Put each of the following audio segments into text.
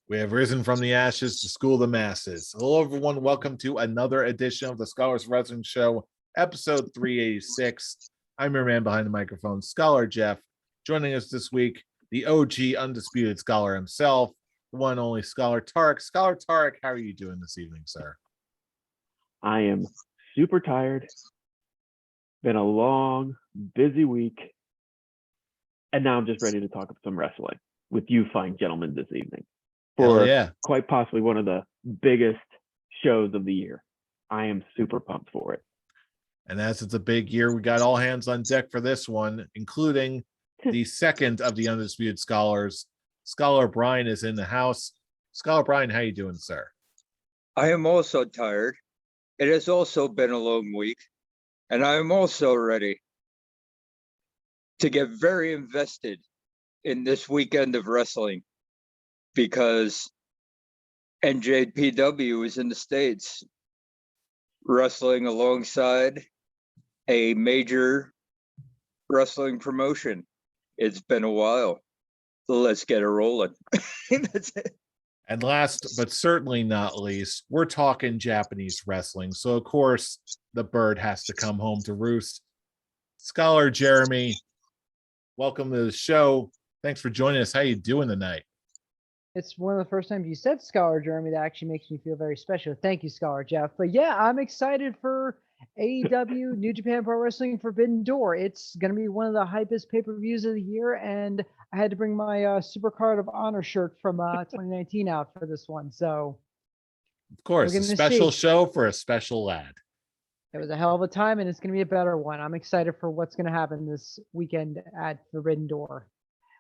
We have risen from the ashes to school the masses. Hello, everyone. Welcome to another edition of the Scholars Wrestling Show, episode 386. I'm your man behind the microphone, Scholar Jeff. Joining us this week, the OG undisputed scholar himself, the one and only Scholar Tarek. Scholar Tarek, how are you doing this evening, sir? I am super tired. Been a long, busy week. And now I'm just ready to talk some wrestling with you fine gentlemen this evening. For quite possibly one of the biggest shows of the year. I am super pumped for it. And as it's a big year, we got all hands on deck for this one, including the second of the undisputed scholars. Scholar Brian is in the house. Scholar Brian, how you doing, sir? I am also tired. It has also been a long week, and I am also ready to get very invested in this weekend of wrestling because NJPW is in the States wrestling alongside a major wrestling promotion. It's been a while. So let's get it rolling. That's it. And last but certainly not least, we're talking Japanese wrestling. So, of course, the bird has to come home to roost. Scholar Jeremy, welcome to the show. Thanks for joining us. How you doing tonight? It's one of the first times you said Scholar Jeremy that actually makes me feel very special. Thank you, Scholar Jeff. But yeah, I'm excited for AEW, New Japan Pro Wrestling Forbidden Door. It's going to be one of the hypest pay-per-views of the year, and I had to bring my Super Card of Honor shirt from 2019 out for this one. So, of course, a special show for a special lad. It was a hell of a time, and it's going to be a better one. I'm excited for what's going to happen this weekend at Forbidden Door.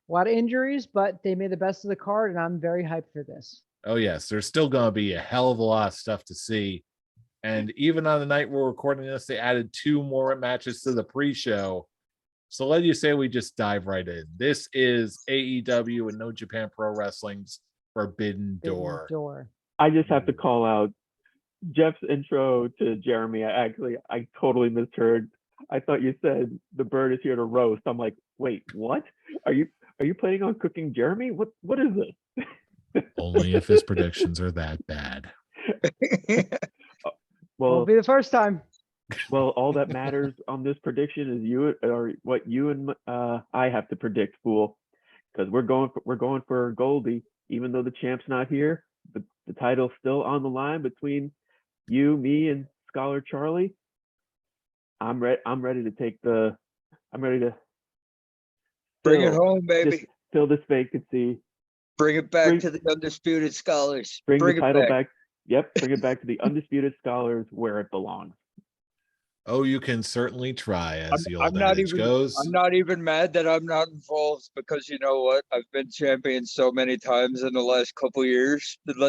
A lot of injuries, but they made the best of the card, and I'm very hyped for this. Oh, yes. There's still going to be a hell of a lot of stuff to see. And even on the night we're recording this, they added 2 more matches to the pre-show. So let you say we just dive right in. This is AEW and New Japan Pro Wrestling's Forbidden Door. I just have to call out Jeff's intro to Jeremy. I totally misheard. I thought you said the bird is here to roast. I'm like, wait, what? Are you planning on cooking Jeremy? What is this? Only if his predictions are that bad. Well, it'll be the first time. Well, all that matters on this prediction is what you and I have to predict, fool. Because we're going for Goldie, even though the champ's not here. The title's still on the line between you, me, and Scholar Charlie. I'm ready to bring it home, baby. Fill this vacancy. Bring it back to the undisputed scholars. Bring the title back. Yep, bring it back to the undisputed scholars where it belongs. Oh, you can certainly try, as the old adage goes. I'm not even mad that I'm not involved because you know what? I've been champion so many times in the last couple years. There's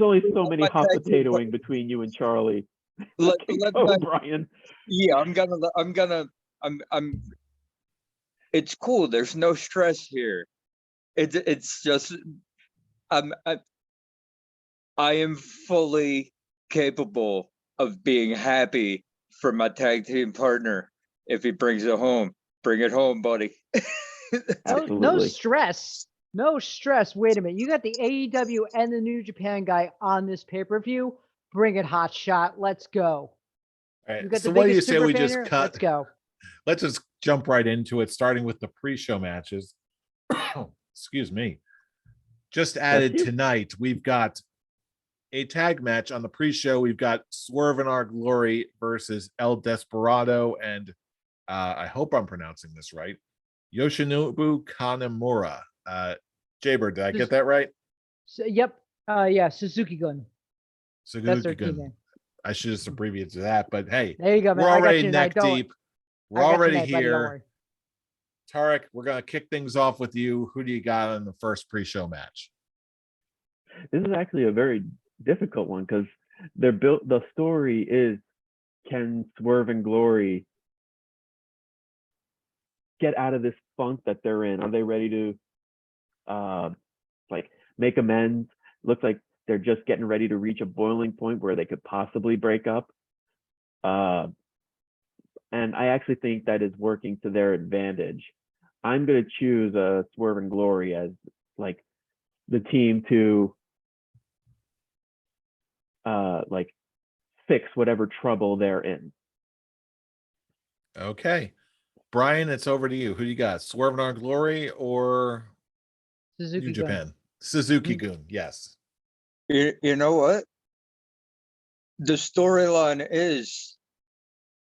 only so many hot potatoing between you and Charlie. Brian. Yeah, I'm. It's cool. There's no stress here. It's just I am fully capable of being happy for my tag team partner if he brings it home. Bring it home, buddy. No stress. No stress. Wait a minute. You got the AEW and the New Japan guy on this pay-per-view. Bring it, hot shot. Let's go. All right. So what do you say we just cut? Let's go. Let's just jump right into it, starting with the pre-show matches. Excuse me. Just added tonight, we've got a tag match on the pre-show. We've got Swerve in Our Glory versus El Desperado and I hope I'm pronouncing this right, Yoshinobu Kanemaru. Jaybird, did I get that right? Yep. Yeah, Suzuki Gun. Suzuki Gun. I should just abbreviate to that, but hey, there you go, man. We're already neck deep. We're already here. Tarek, we're going to kick things off with you. Who do you got in the first pre-show match? This is actually a very difficult one because the story is, can Swerve and Glory get out of this funk that they're in? Are they ready to make amends? Looks like they're just getting ready to reach a boiling point where they could possibly break up. And I actually think that is working to their advantage. I'm going to choose Swerve and Glory as the team to like fix whatever trouble they're in. Okay. Brian, it's over to you. Who do you got? Swerve in Our Glory or Suzuki New Gun. Japan? Suzuki-gun, yes. You know what? The storyline is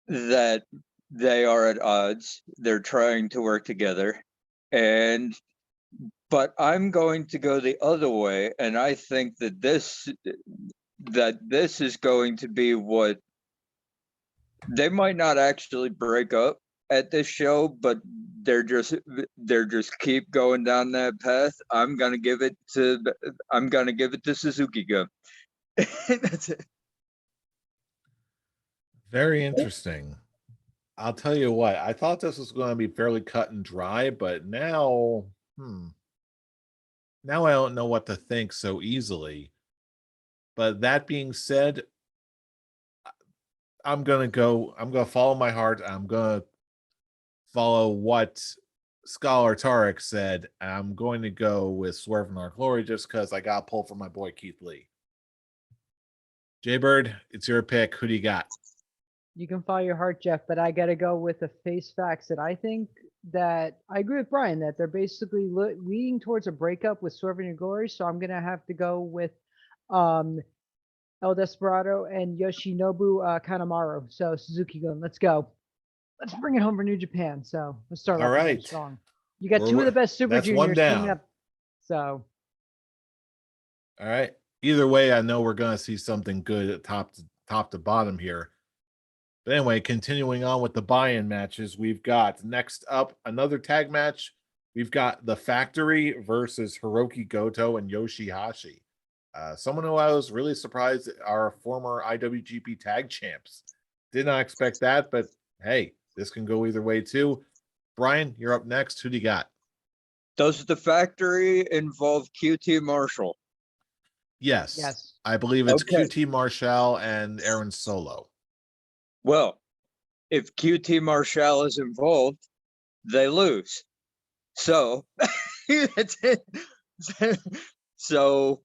that they are at odds. They're trying to work together. But I'm going to go the other way, and I think that this is going to be what they might not actually break up at this show, but they're just keep going down that path. I'm gonna give it to Suzuki Gun. That's it. Very interesting. I'll tell you what, I thought this was going to be fairly cut and dry, but now, now I don't know what to think so easily. But that being said, I'm going to follow my heart. I'm going to follow what Scholar Tarek said. I'm going to go with Swerve in Our Glory just because I got a pull from my boy Keith Lee. Jaybird, it's your pick. Who do you got? You can follow your heart, Jeff, but I got to go with the face facts that I think that I agree with Brian that they're basically leading towards a breakup with Swerve in Your Glory. So I'm going to have to go with El Desperado and Yoshinobu Kanemaru. So Suzuki Gun, let's go. Let's bring it home for New Japan. So let's start All off right. strong. You got two of the best Super That's one Juniors coming down. up. So All right. Either way, I know we're going to see something good at top to bottom here. But anyway, continuing on with the buy-in matches, we've got next up another tag match. We've got The Factory versus Hiroki Goto and Yoshihashi. Someone who I was really surprised are former IWGP tag champs. Did not expect that, but hey, this can go either way too. Brian, you're up next. Who do you got? Does The Factory involve QT Marshall? Yes. yes. I believe it's Okay. QT Marshall and Aaron Solo. Well, if QT Marshall is involved, they lose. So that's it. So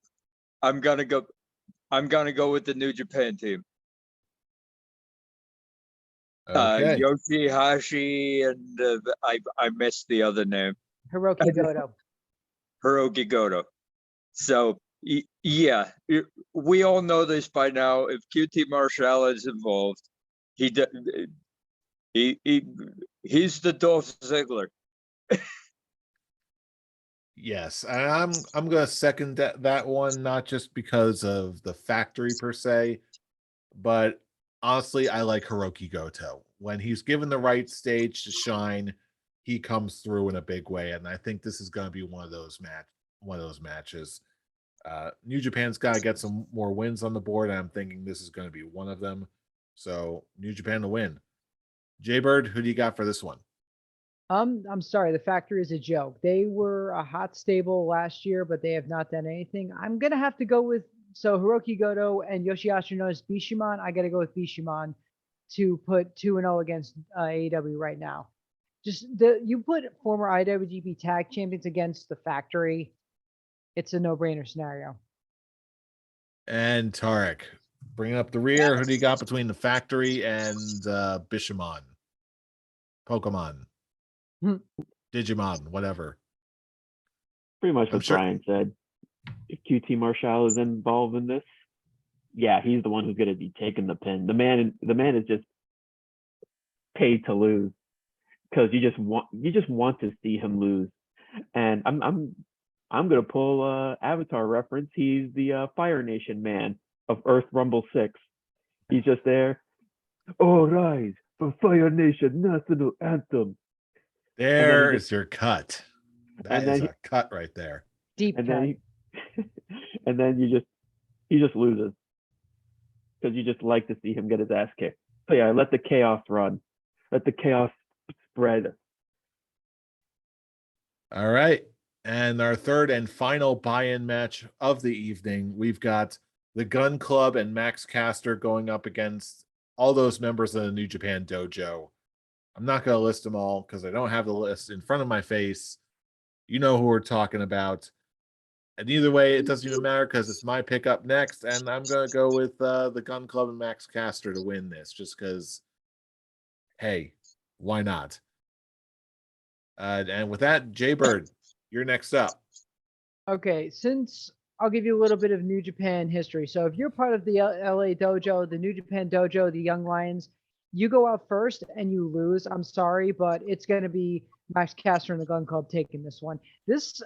I'm gonna go with the New Japan team. Okay. Yoshihashi and I missed the other name. Hiroki Goto. Hiroki Goto. So yeah, we all know this by now. If QT Marshall is involved, he's the Dolph Ziggler. Yes, and I'm going to second that one, not just because of The Factory per se, but honestly, I like Hiroki Goto. When he's given the right stage to shine, he comes through in a big way, and I think this is going to be one of those matches. New Japan's got to get some more wins on the board, and I'm thinking this is going to be one of them. So New Japan to win. Jaybird, who do you got for this one? I'm sorry, The Factory is a joke. They were a hot stable last year, but they have not done anything. I'm gonna have to go with Hiroki Goto and Yoshihashi known as Bishamon. I gotta go with Bishamon to put 2-0 against AEW right now. You put former IWGP tag champions against The Factory, it's a no-brainer scenario. And Tarek, bringing up the rear. Who do you got between The Factory and Bishamon? Pokemon. Digimon, whatever. Pretty much what Brian said. If QT Marshall is involved in this, yeah, he's the one who's going to be taking the pin. The man is just paid to lose because you just want to see him lose. And I'm going to pull Avatar reference. He's the Fire Nation man of Earth Rumble 6. He's just there. All rise for Fire Nation National Anthem. There is your cut. That is a cut right there. Deep cut. And then he just loses because you just like to see him get his ass kicked. So yeah, let the chaos run, let the chaos spread. All right, and our third and final buy-in match of the evening, we've got the Gun Club and Max Caster going up against all those members of the New Japan Dojo. I'm not going to list them all because I don't have the list in front of my face. You know who we're talking about. And either way, it doesn't even matter because it's my pick up next, and I'm gonna go with the Gun Club and Max Caster to win this, just because. Hey, why not? And with that, Jay Bird, you're next up. Okay, since I'll give you a little bit of New Japan history. So if you're part of the LA Dojo, the New Japan Dojo, the Young Lions, you go out first and you lose. I'm sorry, but it's going to be Max Caster and the Gun Club taking this one. This,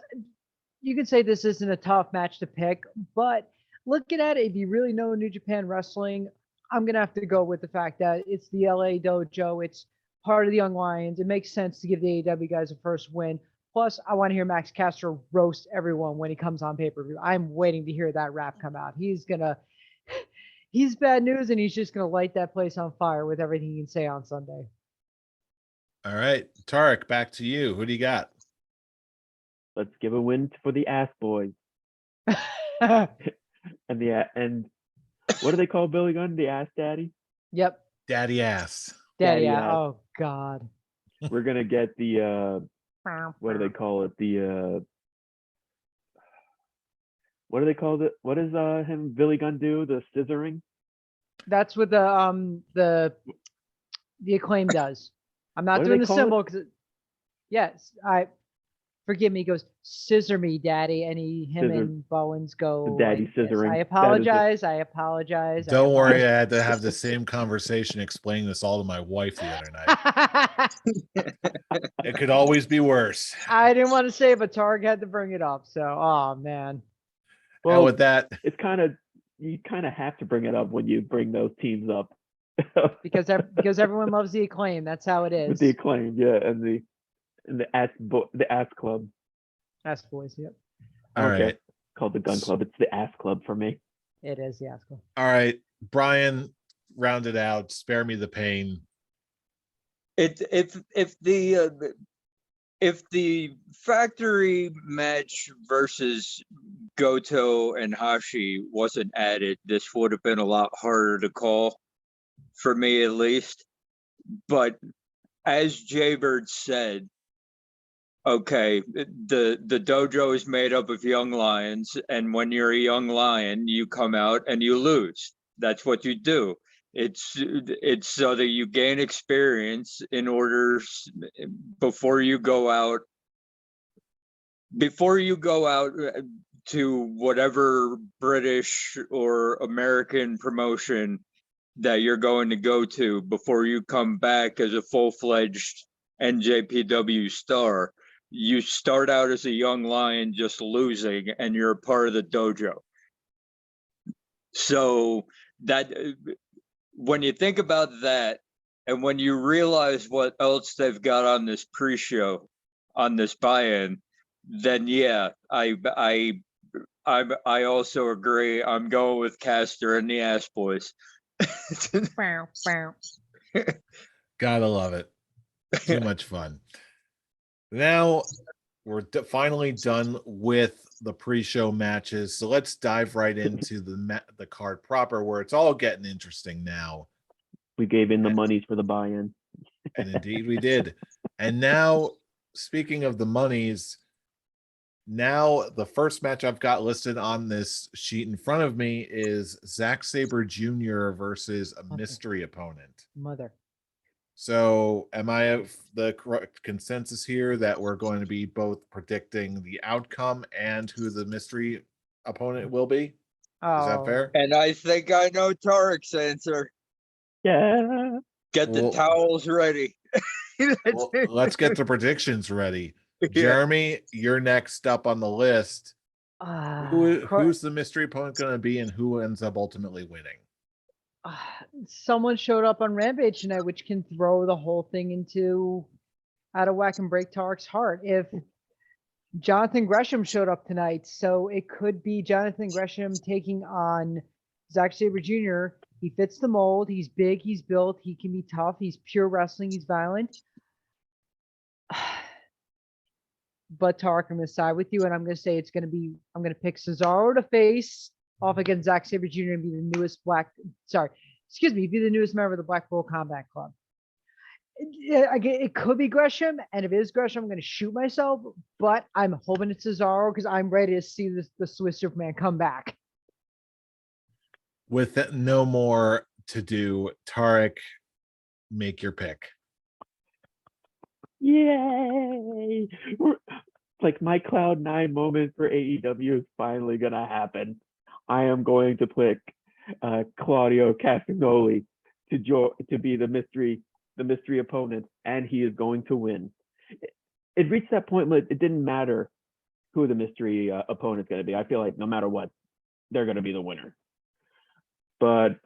you can say this isn't a tough match to pick, but looking at it, if you really know New Japan wrestling, I'm going to have to go with the fact that it's the LA Dojo. It's part of the Young Lions. It makes sense to give the AEW guys a first win. Plus, I want to hear Max Caster roast everyone when he comes on pay-per-view. I'm waiting to hear that rap come out. He's bad news, and he's just gonna light that place on fire with everything he can say on Sunday. All right, Tarek, back to you. Who do you got? Let's give a win for the Ass Boys. And what do they call Billy Gunn? The Ass Daddy? Yep. Daddy Ass. Daddy. Ass. Oh God. We're gonna get the what do they call it? The what do they call it? What does him Billy Gunn do? The scissoring? That's what the Acclaim does. I'm not What do doing they the call symbol because yes, forgive me. He goes, scissor me, daddy, and him Scissor. and Bowens go. The daddy like this. scissoring. I That is apologize. I apologize. Don't worry, I had to have the same conversation explaining this all to my wife the other night. It could always be worse. I didn't want to say it, but Targ had to bring it up. So, oh man. Well, Well, with that, it's you kind of have to bring it up when you bring those teams up. because everyone loves the Acclaim. That's how it is. With the Acclaim, yeah, and the Ass Club. Ass Boys. Yep. all Okay. right. Called the Gun Club. It's the Ass Club for me. It is the Ass Club. All right, Brian, round it out. Spare me the pain. If the factory match versus Goto and Hashi wasn't added, this would have been a lot harder to call, for me at least. But as Jaybird said, okay, the dojo is made up of young lions, and when you're a young lion, you come out and you lose. That's what you do. It's so that you gain experience in order before you go out to whatever British or American promotion that you're going to go to before you come back as a full-fledged NJPW star. You start out as a young lion just losing, and you're a part of the dojo. So that when you think about that, and when you realize what else they've got on this pre-show, on this buy-in, then yeah, I also agree. I'm going with Caster and the Ass Boys. Gotta love it. Too much fun. Now we're finally done with the pre-show matches, so let's dive right into the card proper, where it's all getting interesting now. We gave in the monies for the buy-in. And indeed we did. And now, speaking of the monies, now the first match I've got listed on this sheet in front of me is Zack Sabre Jr. versus a mystery opponent. Mother. So am I of the correct consensus here that we're going to be both predicting the outcome and who the mystery opponent will be? Is that Oh, fair? And I think I know Tarek's answer. Yeah. Get the Well- towels ready. Well, let's get the predictions ready. Yeah. Jeremy, you're next up on the list. Cor- Who's the mystery opponent going to be, and who ends up ultimately winning? someone showed up on Rampage tonight, which can throw the whole thing into out of whack and break Tarek's heart. If Jonathan Gresham showed up tonight, so it could be Jonathan Gresham taking on Zack Sabre Jr. He fits the mold. He's big. He's built. He can be tough. He's pure wrestling. He's violent. But Tarek, I'm going to side with you, and I'm going to say I'm going to pick Cesaro to face off against Zack Sabre Jr. and be the newest be the newest member of the Black Bull Combat Club. Yeah, it could be Gresham, and if it is Gresham, I'm going to shoot myself. But I'm hoping it's Cesaro because I'm ready to see the Swiss Superman come back. With no more to do, Tarek, make your pick. Yay! Like my Cloud9 moment for AEW is finally gonna happen. I am going to pick Claudio Castagnoli to be the mystery opponent, and he is going to win. It reached that point where it didn't matter who the mystery opponent's going to be. I feel like no matter what, they're going to be the winner. But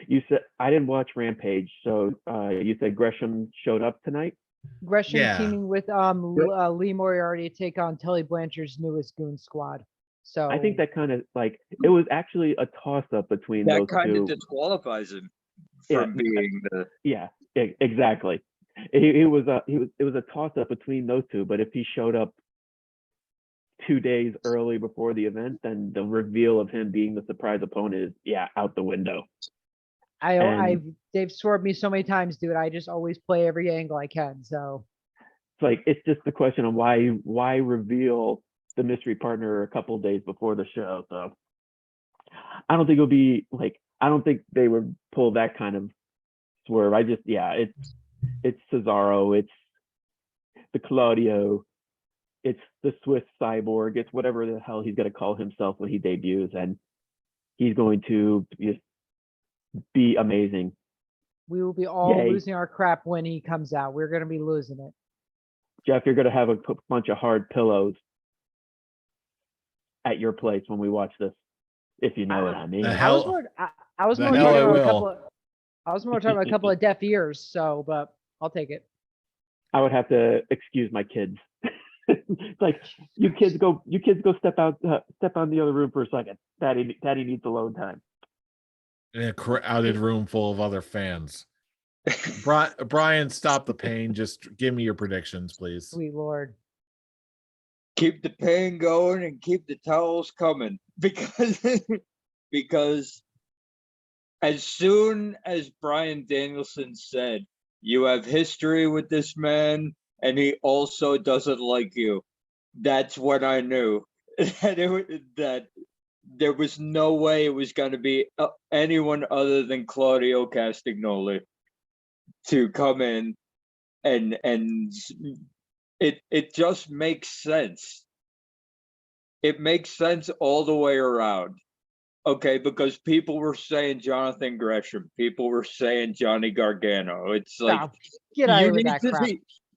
you said I didn't watch Rampage, so you said Gresham showed up tonight. Gresham Yeah. teaming with Lee Moriarty to take on Tully Blanchard's newest Goon Squad. So I think that kind of like it was actually a toss up between That those kind two. of disqualifies him Yeah, from being the. Yeah, exactly. It was a toss up between those two. But if he showed up 2 days early before the event, then the reveal of him being the surprise opponent is out the window. They've swerved me so many times, dude. I just always play every angle I can. So It's like it's just the question of why reveal the mystery partner a couple days before the show. So I don't think it'll be like I don't think they would pull that kind of swerve. It's Cesaro, it's the Claudio, it's the Swiss Cyborg, it's whatever the hell he's gonna call himself when he debuts, and he's going to just be amazing. we will be all Yay. losing our crap when he comes out. We're going to be losing it. Jeff, you're gonna have a bunch of hard pillows at your place when we watch this, if you know what I mean. The I hell- was more, I was the more hell talking I about a will. couple of, I was more talking about a couple of deaf ears. So, but I'll take it. I would have to excuse my kids. It's like you kids go step on the other room for a second. Daddy needs alone time. In a crowded room full of other fans. Brian, stop the pain. Just give me your predictions, please. Sweet Lord. Keep the pain going and keep the towels coming because as soon as Bryan Danielson said, you have history with this man and he also doesn't like you, that's when I knew that there was no way it was going to be anyone other than Claudio Castagnoli to come in and it just makes sense. It makes sense all the way around. Okay, because people were saying Jonathan Gresham, people were saying Johnny Gargano. It's like Stop. Get out you of with need that to crap.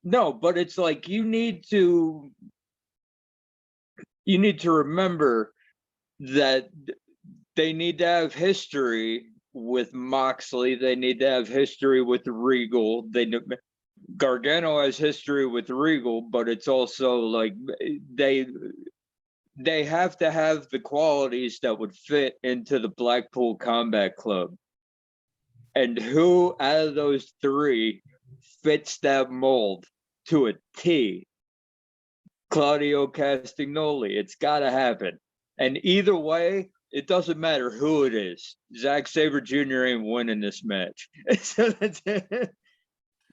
no, but it's like you need to remember that they need to have history with Moxley. They need to have history with Regal. Gargano has history with Regal, but it's also like they have to have the qualities that would fit into the Blackpool Combat Club. And who out of those three fits that mold to a T? Claudio Castagnoli. It's got to happen. And either way, it doesn't matter who it is. Zack Sabre Jr. ain't winning this match.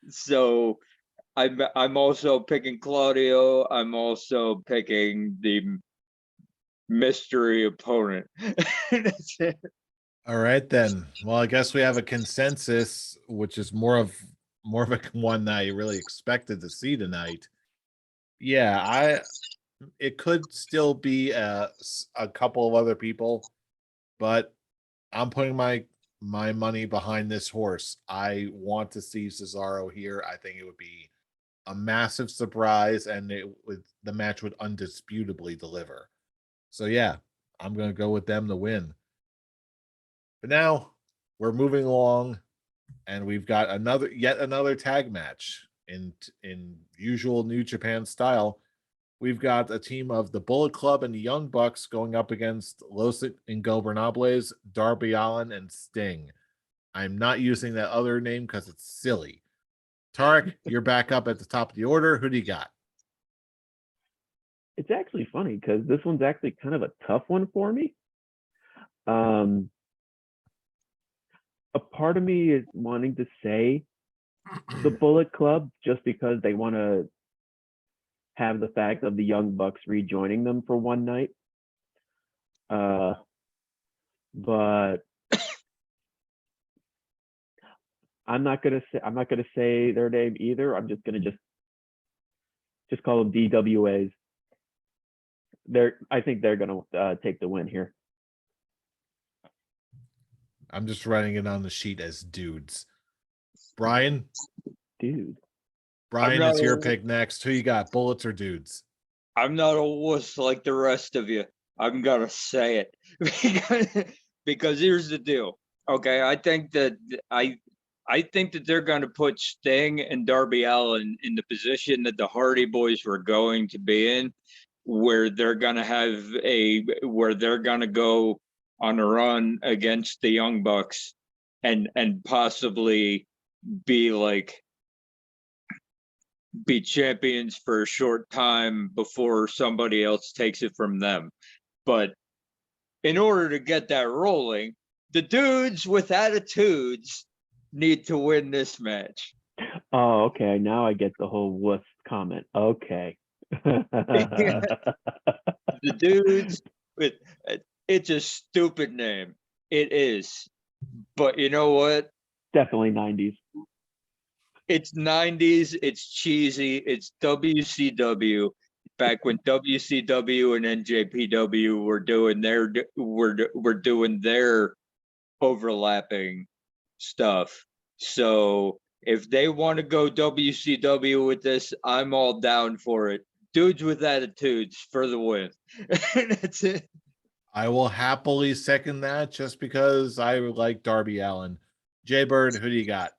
So I'm also picking Claudio. I'm also picking the mystery opponent. That's it. All right then. Well, I guess we have a consensus, which is more of a one that I really expected to see tonight. Yeah, it could still be a couple of other people, but I'm putting my money behind this horse. I want to see Cesaro here. I think it would be a massive surprise, and the match would undisputably deliver. So yeah, I'm going to go with them to win. But now we're moving along, and we've got yet another tag match in usual New Japan style. We've got a team of the Bullet Club and the Young Bucks going up against Los Ingobernables, Darby Allin, and Sting. I'm not using that other name because it's silly. Tarek, you're back up at the top of the order. Who do you got? It's actually funny because this one's actually kind of a tough one for me. A part of me is wanting to say the Bullet Club just because they want to have the fact of the Young Bucks rejoining them for one night. But I'm not gonna say their name either. I'm just gonna call them DWAs. I think they're gonna take the win here. I'm just writing it on the sheet as dudes. Brian, Dude. Brian, not it's your a- pick next. Who you got, bullets or dudes? I'm not a wuss like the rest of you. I'm gonna say it because here's the deal. Okay, I think that they're gonna put Sting and Darby Allin in the position that the Hardy Boys were going to be in, where they're gonna go on a run against the Young Bucks and possibly be champions for a short time before somebody else takes it from them. But in order to get that rolling, the dudes with attitudes need to win this match. Oh, okay. Now I get the whole wuss comment. Okay. The dudes with it's a stupid name. It is. But you know what? Definitely 90s. It's 90s, it's cheesy, it's WCW. Back when WCW and NJPW were doing their overlapping stuff. So if they want to go WCW with this, I'm all down for it. Dudes with attitudes for the win. That's it. I will happily second that just because I like Darby Allin. Jay Bird, who do you got?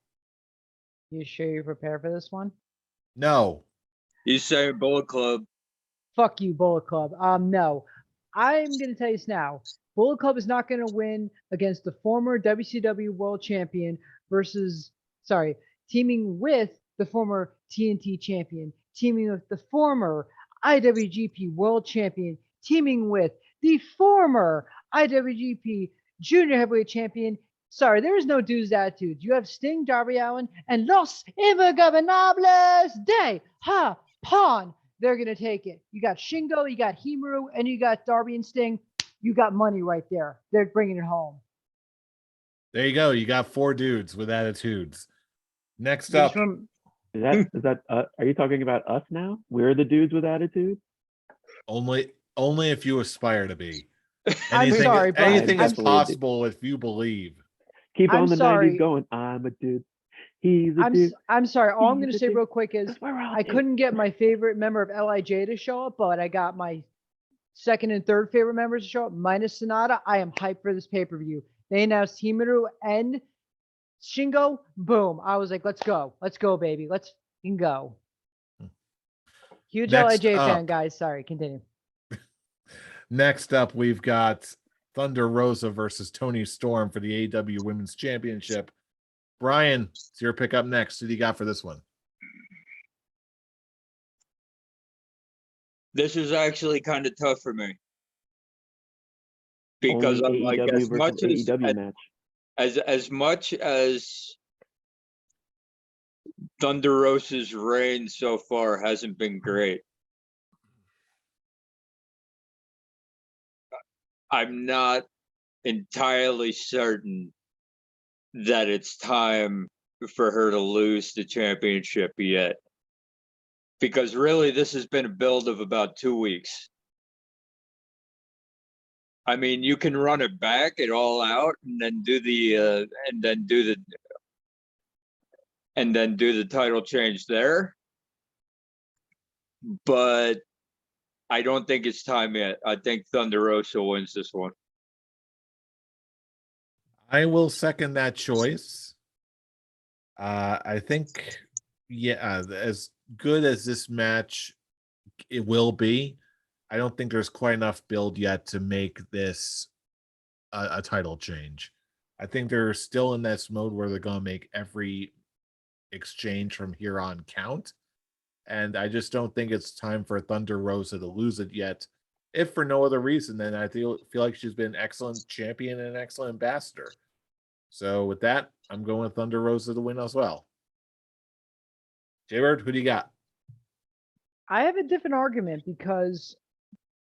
You sure you're prepared for this one? No. You say Bullet Club. Fuck you, Bullet Club. No. I'm gonna tell you this now. Bullet Club is not gonna win against the former WCW World Champion teaming with the former TNT Champion, teaming with the former IWGP World Champion, teaming with the former IWGP Junior Heavyweight Champion. Sorry, there is no dudes attitudes. You have Sting, Darby Allin, and Los Ingobernables de Japón. They're going to take it. You got Shingo, you got Himuru, and you got Darby and Sting. You got money right there. They're bringing it home. There you go. You got 4 dudes with attitudes. Next Just up. Is that are you talking about us now? We're the dudes with attitude? Only if you aspire to be. I'm sorry, Brian. Anything is Definitely a dude. possible if you believe. Keep I'm on the sorry. 90s going. I'm a dude. He's a dude. I'm sorry. All I'm He's going to a say dude. real quick is That's why we're all I dudes. couldn't get my favorite member of LIJ to show up, but I got my second and third favorite members to show up, minus Sonata. I am hyped for this pay-per-view. They announced Himuru and Shingo. Boom. I was like, let's go. Let's go, baby. Let's go. Huge Next LIJ fan, up. guys. Sorry, continue. Next up, we've got Thunder Rosa versus Tony Storm for the AEW Women's Championship. Brian, it's your pick up next. Who do you got for this one? This is actually kind of tough for me. Because Only I'm like, AEW as versus much AEW match. as much as Thunder Rosa's reign so far hasn't been great, I'm not entirely certain that it's time for her to lose the championship yet. Because really, this has been a build of about 2 weeks. I mean, you can run it back, it all out, and then do the title change there. But I don't think it's time yet. I think Thunder Rosa wins this one. I will second that choice. I think, as good as this match it will be, I don't think there's quite enough build yet to make this a title change. I think they're still in this mode where they're going to make every exchange from here on count. And I just don't think it's time for Thunder Rosa to lose it yet. If for no other reason, then I feel like she's been an excellent champion and an excellent ambassador. So with that, I'm going with Thunder Rosa to win as well. Jaybird, who do you got? I have a different argument because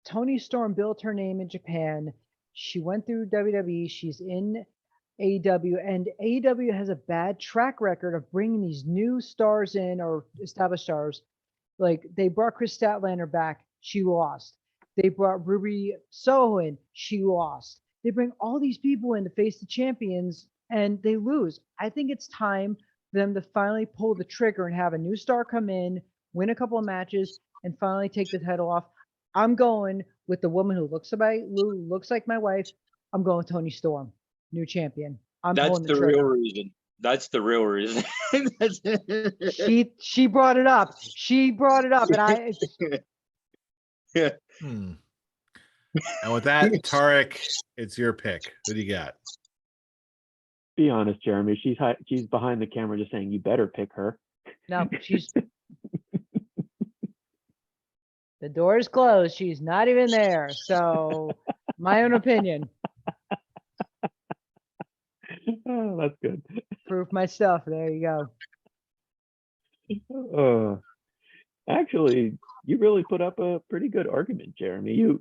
Toni Storm built her name in Japan. She went through WWE. She's in AEW, and AEW has a bad track record of bringing these new stars in or established stars. Like they brought Chris Statlander back. She lost. They brought Ruby Soho in. She lost. They bring all these people in to face the champions and they lose. I think it's time for them to finally pull the trigger and have a new star come in, win a couple of matches, and finally take the title off. I'm going with the woman who looks like my wife. I'm going with Toni Storm, new champion. I'm That's pulling the the real trigger. reason. That's the real reason. She brought it up. She brought it up, and I. Hmm. And with that, Tarek, it's your pick. Who do you got? Be honest, Jeremy. She's behind the camera, just saying, "You better pick her." No, she's. The door is closed. She's not even there. So, my own opinion. Oh, that's good. Proof my stuff. There you go. Actually, you really put up a pretty good argument, Jeremy.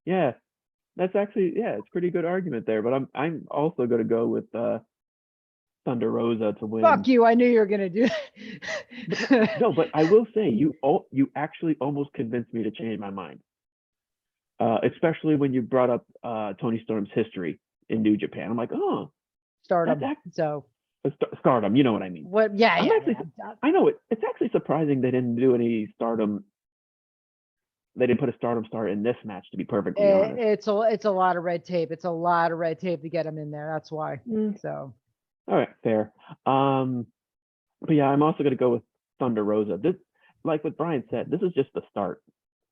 Yeah, that's actually, it's pretty good argument there. But I'm also going to go with Thunder Rosa to win. Fuck you! I knew you were gonna do that. No, but I will say you actually almost convinced me to change my mind. Especially when you brought up Toni Storm's history in New Japan. I'm like, oh, Stardom. that's So Stardom. You know what I mean? what? Yeah, I'm yeah. actually- I know it. It's actually surprising they didn't do any Stardom. They didn't put a Stardom star in this match. To be perfectly honest, It's a lot of red tape. It's a lot of red tape to get him in there. That's why. So all right, fair. But yeah, I'm also going to go with Thunder Rosa. This, like what Brian said, this is just the start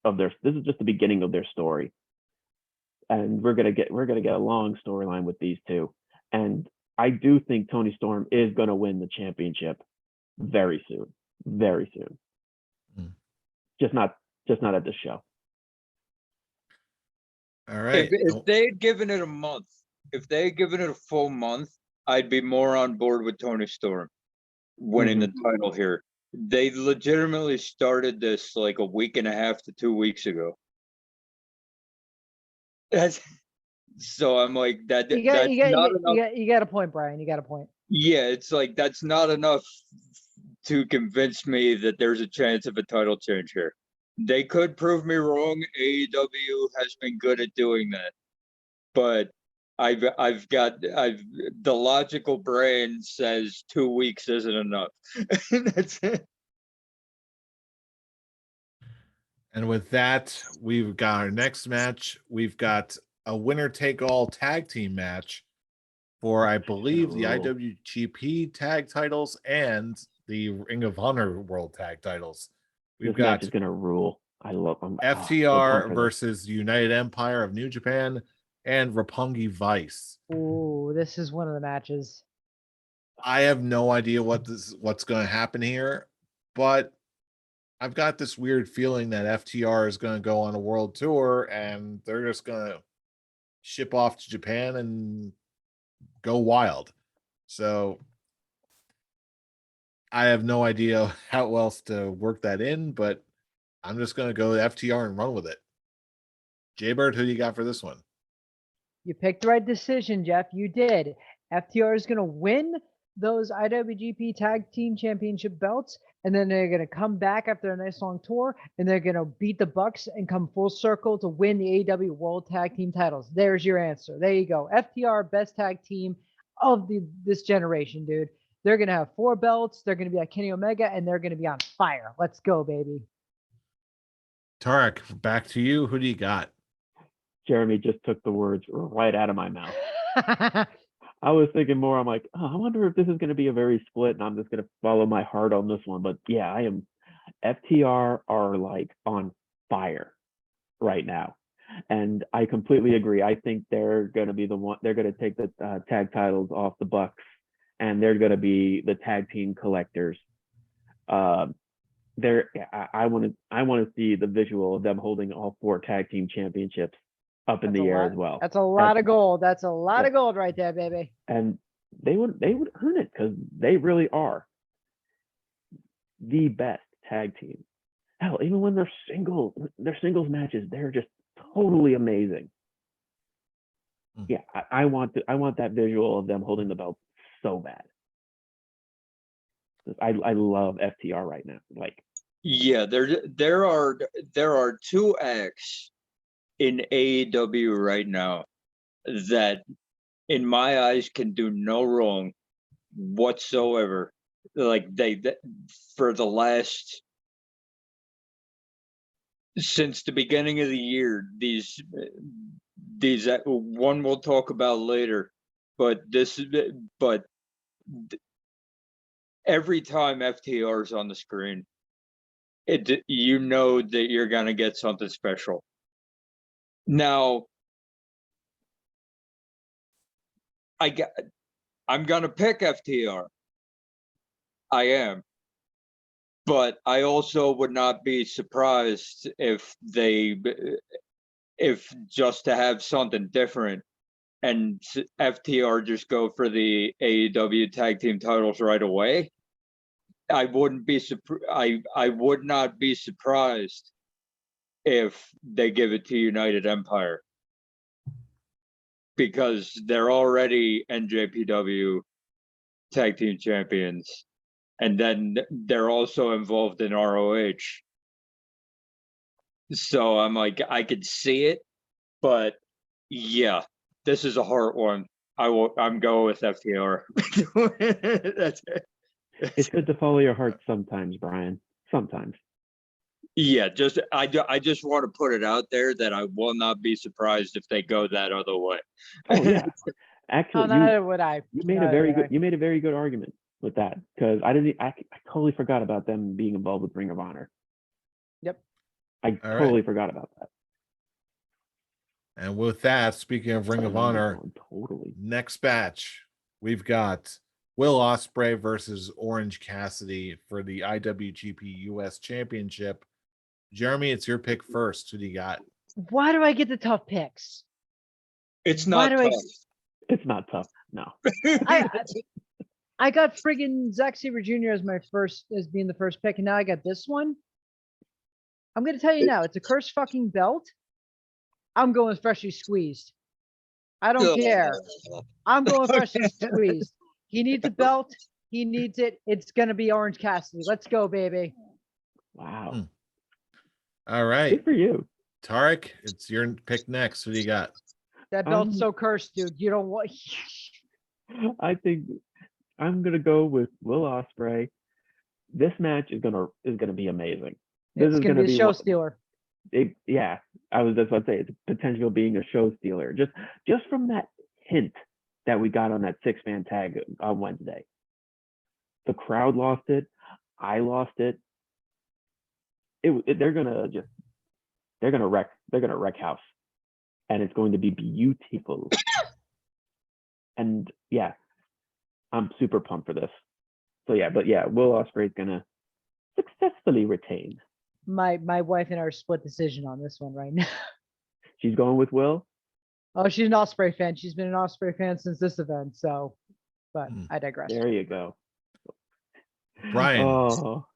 of their. This is just the beginning of their story, and we're gonna get a long storyline with these two. And I do think Toni Storm is going to win the championship very soon, very soon. Just not at this show. All right. If they had given it a month, if they had given it a full month, I'd be more on board with Toni Storm winning the title here. They legitimately started this like a week and a half to 2 weeks ago. So I'm like that. you got a point, Brian. You got a point. Yeah, it's like that's not enough to convince me that there's a chance of a title change here. They could prove me wrong. AEW has been good at doing that, but the logical brain says 2 weeks isn't enough. That's it. And with that, we've got our next match. We've got a winner-take-all tag team match for, I believe, the IWGP tag titles and the Ring of Honor World Tag titles. We've This got match is gonna rule. I love them. FTR versus United Empire of New Japan and Roppongi Vice. Ooh, this is one of the matches. I have no idea what's going to happen here, but I've got this weird feeling that FTR is going to go on a world tour and they're just going to ship off to Japan and go wild. So I have no idea how else to work that in, but I'm just going to go FTR and run with it. Jaybird, who do you got for this one? You picked the right decision, Jeff. You did. FTR is going to win those IWGP Tag Team Championship belts, and then they're going to come back after a nice long tour, and they're going to beat the Bucks and come full circle to win the AEW World Tag Team titles. There's your answer. There you go. FTR, best tag team of this generation, dude. They're going to have 4 belts. They're going to be at Kenny Omega, and they're going to be on fire. Let's go, baby. Tarek, back to you. Who do you got? Jeremy just took the words right out of my mouth. I was thinking more, I'm like, oh, I wonder if this is going to be a very split and I'm just going to follow my heart on this one. But yeah, I am. FTR are like on fire right now. And I completely agree. I think they're going to be the one, they're going to take the tag titles off the Bucks and they're going to be the tag team collectors. I want to see the visual of them holding all 4 tag team championships up in the air as well. That's a lot of gold. That's a lot of gold right there, baby. And they would earn it because they really are. the best tag team. Hell, even when they're singles matches, they're just totally amazing. Yeah, I want that visual of them holding the belt so bad. I love FTR right now. Like, Yeah, there are two acts in AEW right now that, in my eyes, can do no wrong whatsoever. Like for the last, since the beginning of the year, these one we'll talk about later, but every time FTR is on the screen, you know that you're gonna get something special. Now, I'm gonna pick FTR. I am. But I also would not be surprised if just to have something different and FTR just go for the AEW tag team titles right away. I would not be surprised if they give it to United Empire, because they're already NJPW tag team champions. And then they're also involved in ROH. So I'm like, I could see it, but yeah, this is a hard one. I'm going with FTR. That's it. it's good to follow your heart sometimes, Brian. Sometimes. Yeah, I just want to put it out there that I will not be surprised if they go that other way. Oh yeah. Actually, neither would I. you made a very good argument with that, because I totally forgot about them being involved with Ring of Honor. Yep. I totally forgot about that. And with that, speaking of Ring of Honor, next batch, we've got Will Ospreay versus Orange Cassidy for the IWGP US Championship. Jeremy, it's your pick first. Who do you got? Why do I get the tough picks? It's not tough. It's not tough. No. I got friggin' Zack Sabre Jr. as being the first pick, and now I got this one. I'm gonna tell you now, it's a cursed fucking belt. I'm going freshly squeezed. I don't care. I'm going freshly squeezed. He needs a belt. He needs it. It's gonna be Orange Cassidy. Let's go, baby. Wow. All right. Good for you. Tarek, it's your pick next. Who do you got? That belt's so cursed, dude. You don't want. I think I'm gonna go with Will Ospreay. This match is gonna be amazing. This is gonna be a show stealer. Yeah, I was just about to say it's potential being a show stealer. Just from that hint that we got on that 6-man tag on Wednesday. The crowd lost it. I lost it. They're gonna wreck house, and it's going to be beautiful. And yeah, I'm super pumped for this. So yeah, Will Ospreay's gonna successfully retain. My wife and I are split decision on this one right now. She's going with Will. Oh, she's an Ospreay fan. She's been an Ospreay fan since this event. So, but I digress. There you go, Brian. Oh,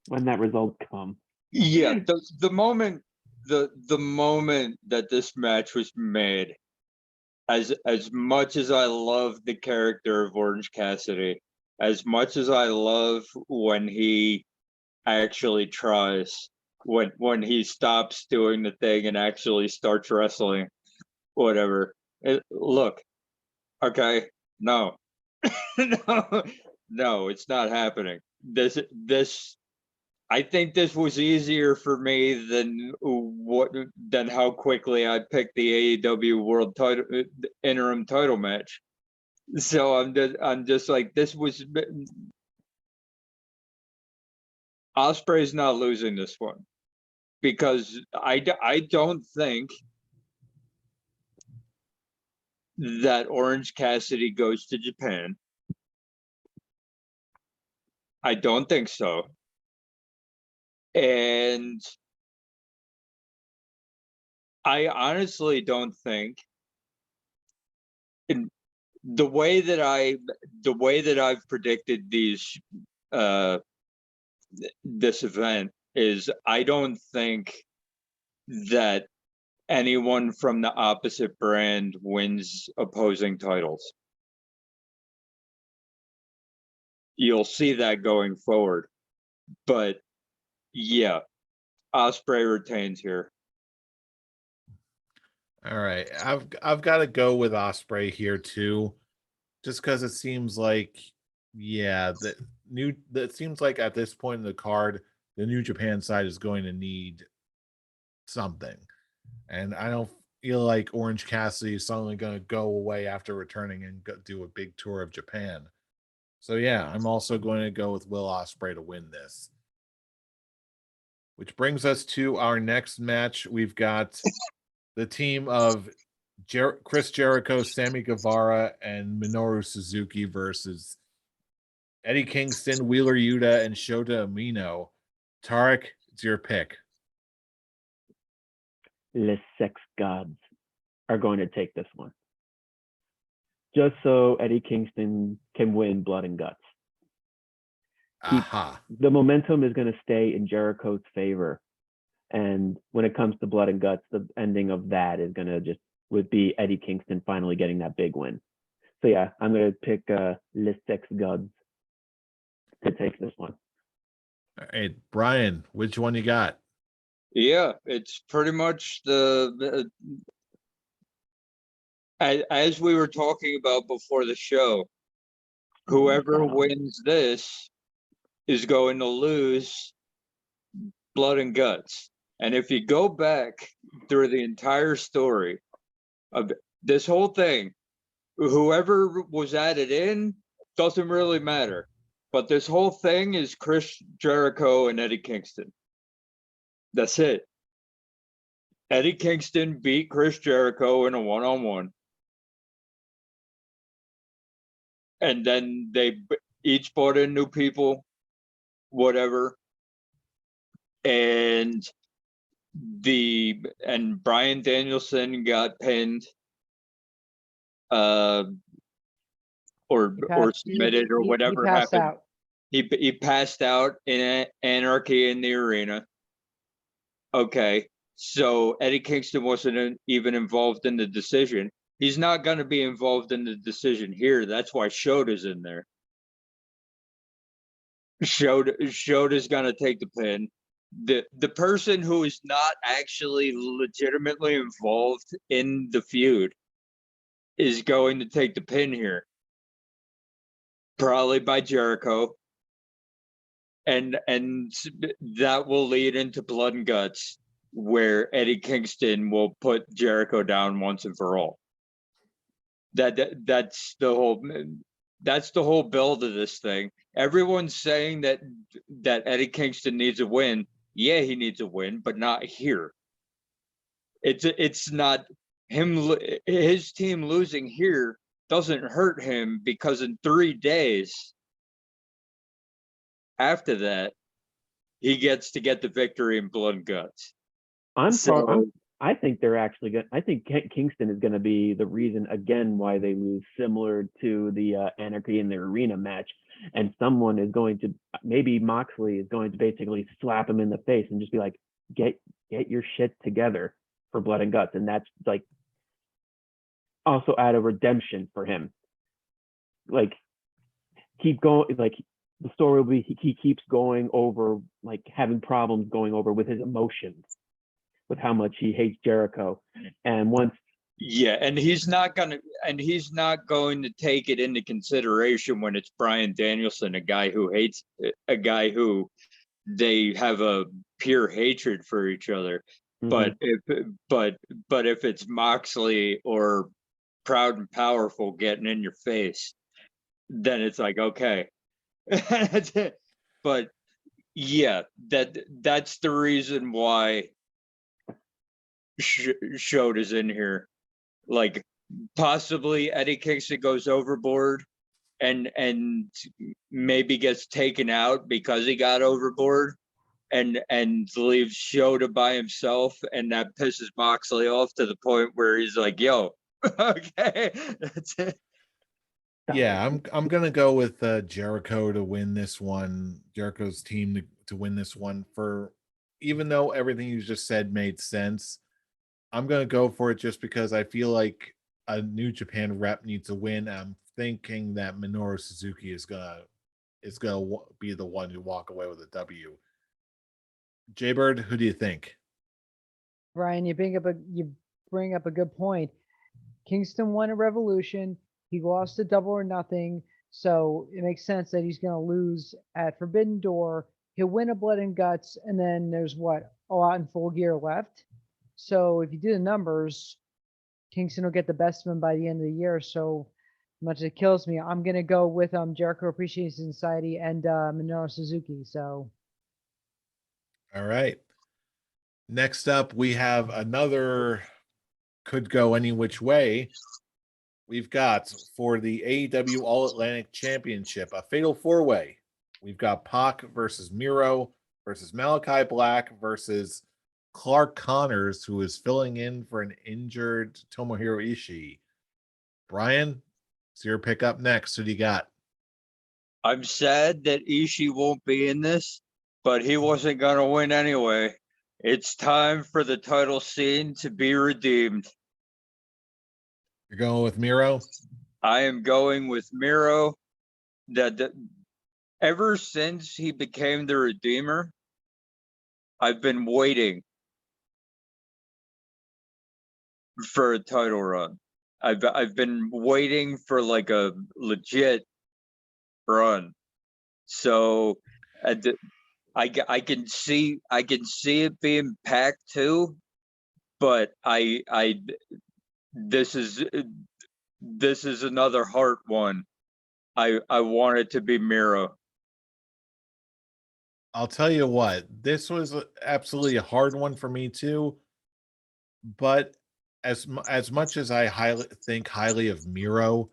when that result comes. Yeah, the moment that this match was made, as much as I love the character of Orange Cassidy, as much as I love when he actually tries, when he stops doing the thing and actually starts wrestling, whatever. Look, okay, no, no, it's not happening. This. I think this was easier for me than how quickly I picked the AEW World Title interim title match. So I'm just like, this was Ospreay's not losing this one, because I don't think that Orange Cassidy goes to Japan. I don't think so. And I honestly don't think, in the way that I've predicted these this event is I don't think that anyone from the opposite brand wins opposing titles. You'll see that going forward. But yeah, Ospreay retains here. All right, I've got to go with Ospreay here too, just because it seems like, yeah, that seems like at this point in the card, the New Japan side is going to need something, and I don't feel like Orange Cassidy is suddenly going to go away after returning and do a big tour of Japan. So yeah, I'm also going to go with Will Ospreay to win this. Which brings us to our next match. We've got the team of Chris Jericho, Sami Guevara, and Minoru Suzuki versus Eddie Kingston, Wheeler Yuta, and Shota Umino. Tarek, it's your pick. Les Sex Gods are going to take this one. Just so Eddie Kingston can win Blood and Guts. Aha. The momentum is going to stay in Jericho's favor. And when it comes to Blood and Guts, the ending of that is going to would be Eddie Kingston finally getting that big win. So yeah, I'm going to pick Les Sex Gods to take this one. All right, Brian, which one you got? Yeah, it's pretty much as we were talking about before the show, whoever wins this is going to lose Blood and Guts. And if you go back through the entire story of this whole thing, whoever was added in doesn't really matter. But this whole thing is Chris Jericho and Eddie Kingston. That's it. Eddie Kingston beat Chris Jericho in a one-on-one. And then they each brought in new people, whatever. And Bryan Danielson got pinned, or submitted, or whatever he passed happened. Out. He passed out in Anarchy in the Arena. Okay, so Eddie Kingston wasn't even involved in the decision. He's not going to be involved in the decision here. That's why Shota's in there. Shota's going to take the pin. The person who is not actually legitimately involved in the feud is going to take the pin here. Probably by Jericho. And that will lead into Blood and Guts, where Eddie Kingston will put Jericho down once and for all. That's the whole build of this thing. Everyone's saying that Eddie Kingston needs a win. Yeah, he needs a win, but not here. It's not him. His team losing here doesn't hurt him, because in 3 days after that, he gets to get the victory in Blood and Guts. I think they're actually going. I think Kingston is going to be the reason again why they lose, similar to the Anarchy in the Arena match. And someone is going to, maybe Moxley is going to basically slap him in the face and just be like, "Get your shit together for Blood and Guts." And that's like also add a redemption for him. Like, keep going. Like, the story will be he keeps going over, like, having problems going over with his emotions, with how much he hates Jericho. And once and he's not going to take it into consideration when it's Bryan Danielson, a guy who they have a pure hatred for each other. Mm-hmm. But if it's Moxley or Proud and Powerful getting in your face, then it's like, okay. But yeah, that's the reason why Shota's in here. Like, possibly Eddie Kingston goes overboard and maybe gets taken out because he got overboard, and leaves Shota by himself, and that pisses Moxley off to the point where he's like, "Yo, okay, that's it." Yeah, I'm gonna go with Jericho to win this one. Jericho's team to win this one for, even though everything you just said made sense, I'm going to go for it just because I feel like a New Japan rep needs to win. I'm thinking that Minoru Suzuki is gonna be the one to walk away with a W. Jaybird, who do you think? Brian, you bring up a good point. Kingston won a Revolution. He lost a Double or Nothing, so it makes sense that he's going to lose at Forbidden Door. He'll win a Blood and Guts, and then there's a lot in Full Gear left. So if you do the numbers, Kingston will get the best of him by the end of the year. So much as it kills me, I'm going to go with Jericho Appreciation Society and Minoru Suzuki. So, All right. Next up, we have another could go any which way. We've got for the AEW All Atlantic Championship, a fatal four-way. We've got Pac versus Miro versus Malachi Black versus Clark Connors, who is filling in for an injured Tomohiro Ishii. Brian, it's your pick up next. Who do you got? I'm sad that Ishii won't be in this, but he wasn't going to win anyway. It's time for the title scene to be redeemed. You're going with Miro? I am going with Miro. Ever since he became the Redeemer, I've been waiting for a title run. I've been waiting for like a legit run. So I can see it being packed too, but this is another heart one. I want it to be Miro. I'll tell you what, this was absolutely a hard one for me too. But as much as I think highly of Miro,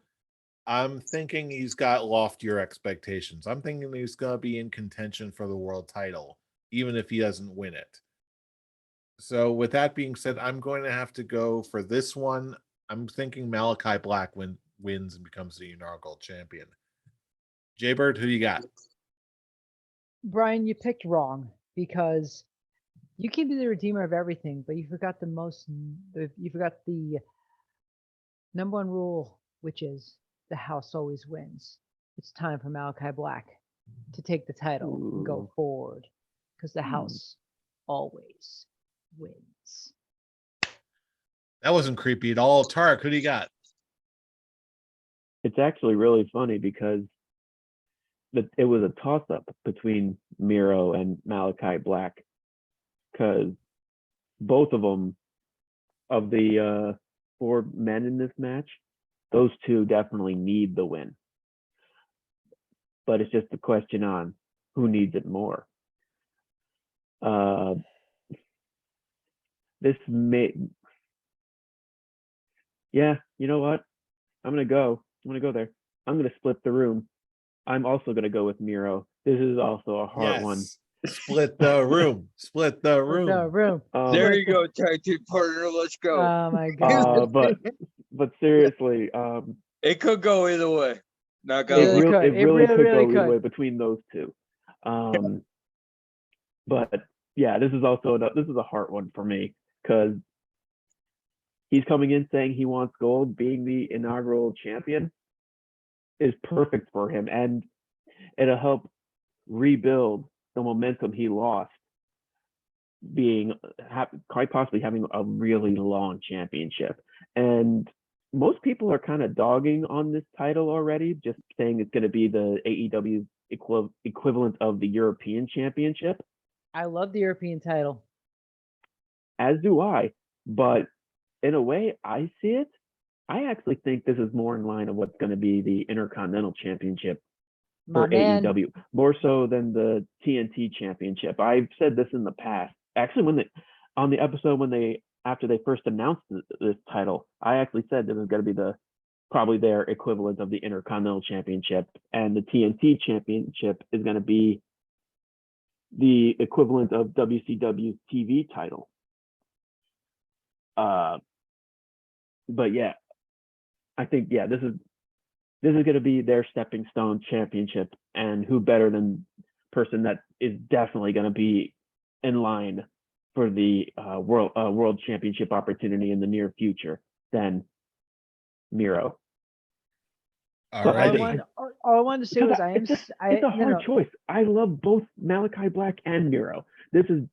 I'm thinking he's got loftier expectations. I'm thinking he's going to be in contention for the world title, even if he doesn't win it. So with that being said, I'm going to have to go for this one. I'm thinking Malachi Black wins and becomes the inaugural champion. Jaybird, who you got? Brian, you picked wrong because you can be the redeemer of everything, but you forgot the number one rule, which is the house always wins. It's time for Malachi Black to take the title and go forward because the house always wins. That wasn't creepy at all. Tarek, who do you got? It's actually really funny because it was a toss-up between Miro and Malachi Black, because both of them, of the 4 men in this match, those two definitely need the win. But it's just a question on who needs it more. Yeah, you know what? I'm gonna go there. I'm gonna split the room. I'm also gonna go with Miro. This is also a hard one. Split the room. Split the room. No room. There you go, tag team partner. Let's go. Oh my god. But seriously, It could go either way. Not it gonna really lie. could. really, It really could go could. either way between those two. But yeah, this is a hard one for me because he's coming in saying he wants gold. Being the inaugural champion is perfect for him, and it'll help rebuild the momentum he lost, quite possibly having a really long championship. And most people are kind of dogging on this title already, just saying it's going to be the AEW equivalent of the European Championship. I love the European title. As do I, but in a way I see it, I actually think this is more in line of what's going to be the Intercontinental Championship for AEW, more so than the TNT Championship. I've said this in the past. Actually, on the episode after they first announced this title, I actually said this is going to be probably their equivalent of the Intercontinental Championship, and the TNT Championship is going to be the equivalent of WCW's TV title. But yeah, I think this is going to be their stepping stone championship, and who better than person that is definitely going to be in line for the world championship opportunity in the near future than Miro. All But I righty. think- All I wanted to say was It's a hard choice. I love both Malachi Black and Miro. This is,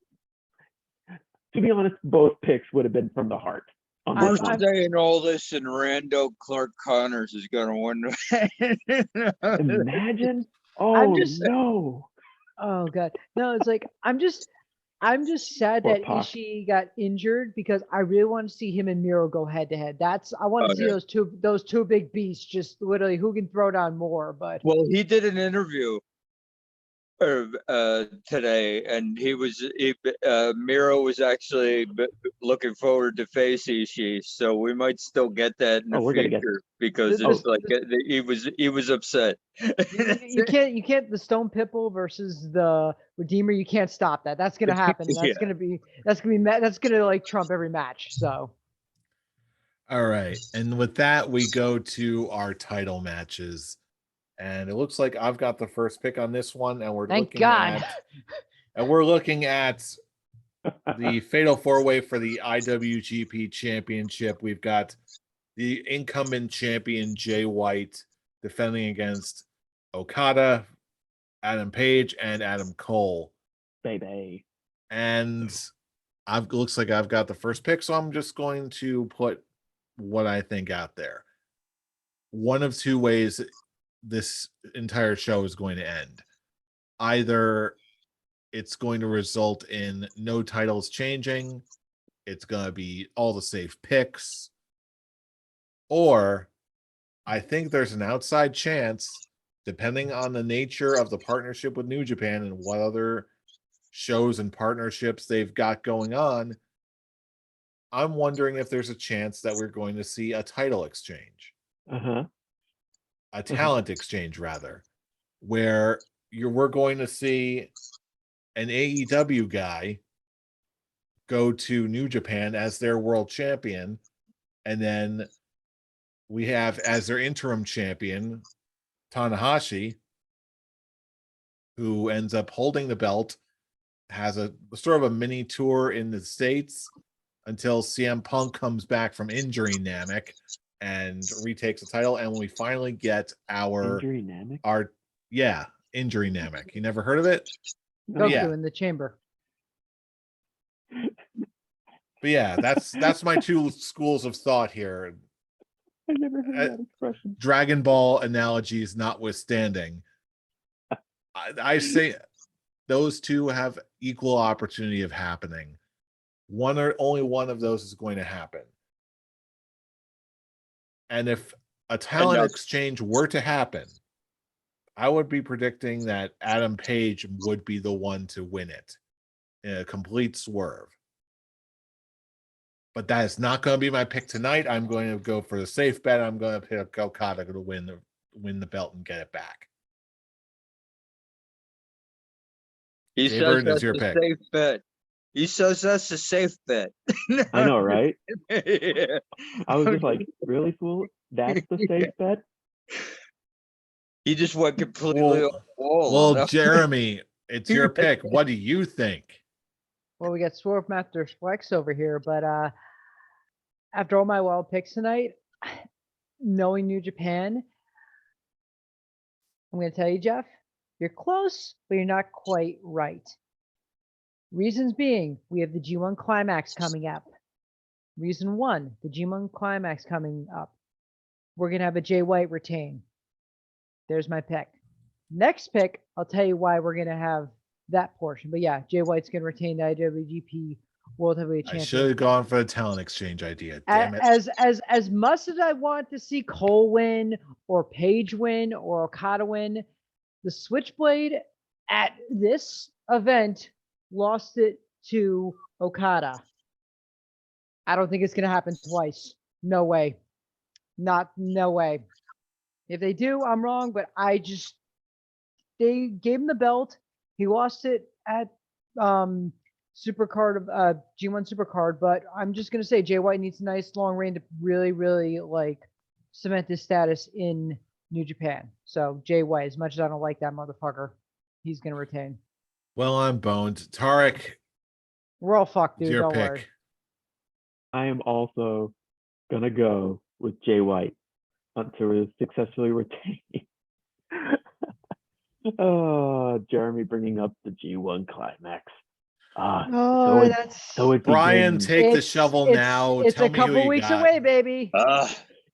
to be honest, both picks would have been from the heart. On this We're one. saying all this, and Rando Clark Connors is going to win. Imagine. Oh I'm just- no. Oh god. No, it's like I'm just sad Poor that Pac. Ishii got injured because I really want to see him and Miro go head to head. I want to see Okay. those two big beasts just literally who can throw down more. But Well, he did an interview today, and Miro was actually looking forward to face Ishii, so we might still get that in the Oh, we're gonna get- future because This- it's like he was upset. you can't the Stone Pitbull versus the Redeemer. You can't stop that. That's gonna happen. And Yeah. that's gonna like trump every match. So All right. And with that, we go to our title matches. And it looks like I've got the first pick on this one, and we're thank looking God. at the fatal four-way for the IWGP Championship. We've got the incumbent champion Jay White defending against Okada, Adam Page, and Adam Cole. Baby. And looks like I've got the first pick, so I'm just going to put what I think out there. One of two ways this entire show is going to end. Either it's going to result in no titles changing, it's going to be all the safe picks, or I think there's an outside chance, depending on the nature of the partnership with New Japan and what other shows and partnerships they've got going on, I'm wondering if there's a chance that we're going to see a title exchange. Uh-huh. A talent exchange, rather, where we're going to see an AEW guy go to New Japan as their world champion, and then we have as their interim champion Tanahashi, who ends up holding the belt, has a sort of a mini tour in the States until CM Punk comes back from injury Namek and retakes the title, and we finally get Injury Namek? injury Namek. You never heard of it? No. Goku yeah. in the chamber. But yeah, that's my two schools of thought here. I never heard that expression. Dragon Ball analogies notwithstanding, I say those two have equal opportunity of happening. Only one of those is going to happen. And if a talent exchange were to happen, I would be predicting that Adam Page would be the one to win it in a complete swerve. But that is not going to be my pick tonight. I'm going to go for the safe bet. I'm going to pick Okada to win the belt and get it back. He Jay says Bird, that's it's your a pick. safe bet. He says that's a safe bet. I know, right? Yeah. I was just like, really, fool? That's the safe bet? He just went completely Well, off the wall. Well, on that. Jeremy, it's your pick. What do you think? Well, we got Swerve Master Flex over here, but after all my wild picks tonight, knowing New Japan, I'm going to tell you, Jeff, you're close, but you're not quite right. Reasons being, we have the G1 Climax coming up. Reason one, the G1 Climax coming up. We're going to have a Jay White retain. There's my pick. Next pick, I'll tell you why we're going to have that portion. But yeah, Jay White's going to retain the IWGP World Heavyweight I Champion. should have gone for the talent exchange idea. Damn it. As much as I want to see Cole win or Page win or Okada win, the Switchblade at this event lost it to Okada. I don't think it's going to happen twice. No way. No way. If they do, I'm wrong, but they gave him the belt. He lost it at G1 Supercard, but I'm just gonna say Jay White needs a nice long reign to really, really like cement his status in New Japan. So Jay White, as much as I don't like that motherfucker. he's gonna retain. Well, I'm boned. Tarek, We're all fucked, it's dude. your Don't pick. worry. I am also gonna go with Jay White until successfully retained. Oh, Jeremy bringing up the G1 climax. Oh, that's so it Brian, begins. take the shovel now. It's Tell a me who couple you weeks got. away, baby.